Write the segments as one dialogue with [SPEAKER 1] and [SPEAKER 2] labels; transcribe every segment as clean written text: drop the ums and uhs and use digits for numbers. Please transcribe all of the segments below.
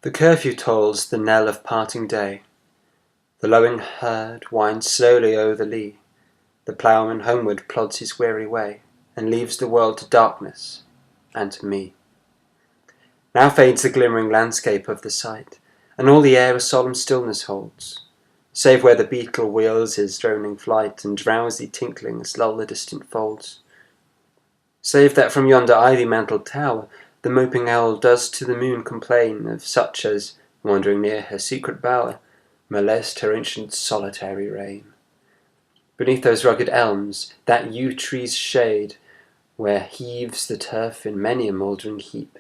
[SPEAKER 1] The curfew tolls the knell of parting day. The lowing herd winds slowly o'er the lea. The ploughman homeward plods his weary way, and leaves the world to darkness, and to me. Now fades the glimmering landscape of the sight, and all the air a solemn stillness holds, save where the beetle wheels his droning flight, and drowsy tinklings lull the distant folds. Save that from yonder ivy-mantled tower the moping owl does to the moon complain of such as, wandering near her secret bower, molest her ancient solitary reign. Beneath those rugged elms, that yew tree's shade, where heaves the turf in many a mouldering heap,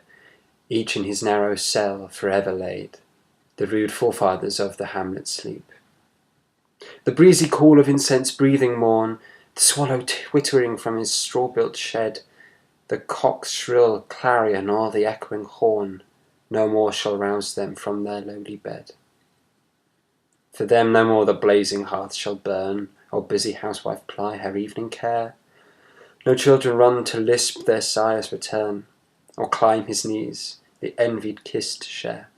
[SPEAKER 1] each in his narrow cell forever laid, the rude forefathers of the hamlet sleep. The breezy call of incense-breathing morn, the swallow twittering from his straw-built shed, the cock's shrill clarion or the echoing horn, no more shall rouse them from their lowly bed. For them no more the blazing hearth shall burn, or busy housewife ply her evening care. No children run to lisp their sire's return, or climb his knees, the envied kiss to share.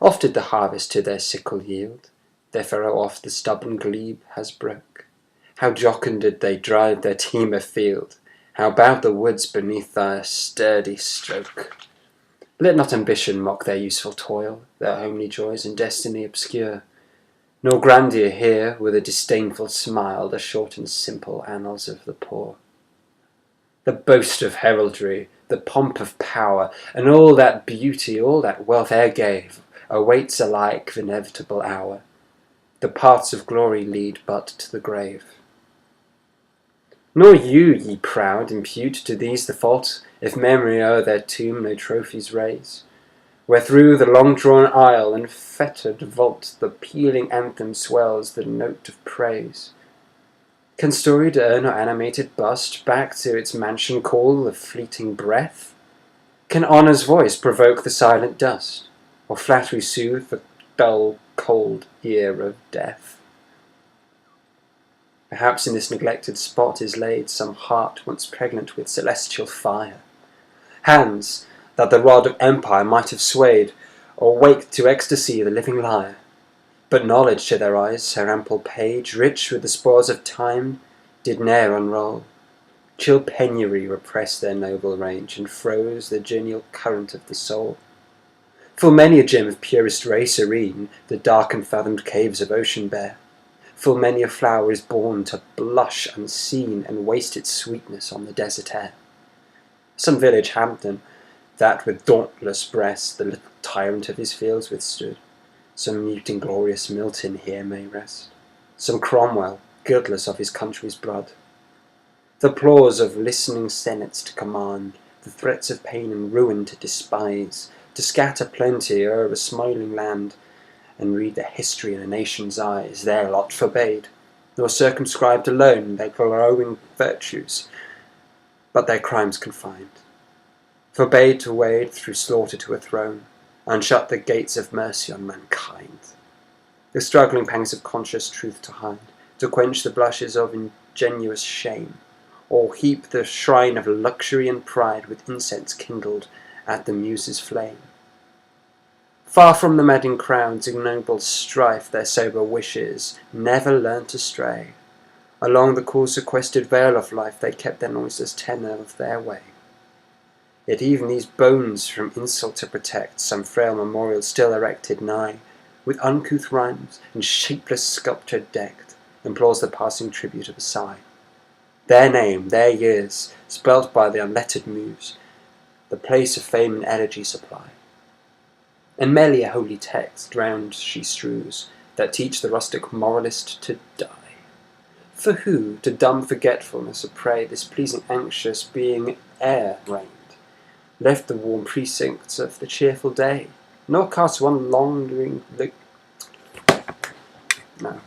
[SPEAKER 1] Oft did the harvest to their sickle yield, their furrow oft the stubborn glebe has broke. How jocund did they drive their team afield, how bowed the woods beneath their sturdy stroke. Let not ambition mock their useful toil, their homely joys and destiny obscure, nor grandeur hear with a disdainful smile the short and simple annals of the poor. The boast of heraldry, the pomp of power, and all that beauty, all that wealth e'er gave, awaits alike the inevitable hour. The paths of glory lead but to the grave. Nor you, ye proud, impute to these the fault, if memory o'er their tomb no trophies raise, where through the long-drawn aisle and fettered vault the pealing anthem swells the note of praise. Can storied urn or animated bust back to its mansion call the fleeting breath? Can honour's voice provoke the silent dust, or flattery soothe the dull, cold ear of death? Perhaps in this neglected spot is laid some heart once pregnant with celestial fire, hands that the rod of empire might have swayed, or waked to ecstasy the living lyre. But knowledge to their eyes, her ample page, rich with the spoils of time, did ne'er unroll. Chill penury repressed their noble range, and froze the genial current of the soul. Full many a gem of purest ray serene the dark and fathomed caves of ocean bear. Full many a flower is born to blush unseen and waste its sweetness on the desert air. Some village Hampden, that with dauntless breast the little tyrant of his fields withstood, some mute inglorious Milton here may rest, some Cromwell, guiltless of his country's blood. The applause of listening senates to command, the threats of pain and ruin to despise, to scatter plenty o'er a smiling land, and read the history in a nation's eyes, their lot forbade, nor circumscribed alone their glowing virtues, but their crimes confined, forbade to wade through slaughter to a throne, and shut the gates of mercy on mankind. The struggling pangs of conscious truth to hide, to quench the blushes of ingenuous shame, or heap the shrine of luxury and pride with incense kindled at the muse's flame. Far from the madding crowd's ignoble strife, their sober wishes never learnt to stray. Along the cool sequestered vale of life they kept their noiseless tenor of their way. Yet even these bones from insult to protect, some frail memorial still erected nigh, with uncouth rhymes and shapeless sculpture decked, implores the passing tribute of a sigh. Their name, their years, spelt by the unlettered muse, the place of fame and elegy supply. And merely a holy text round she strews, that teach the rustic moralist to die. For who, to dumb forgetfulness a prey, this pleasing anxious being e'er reigned, left the warm precincts of the cheerful day, nor cast one lingering look. No.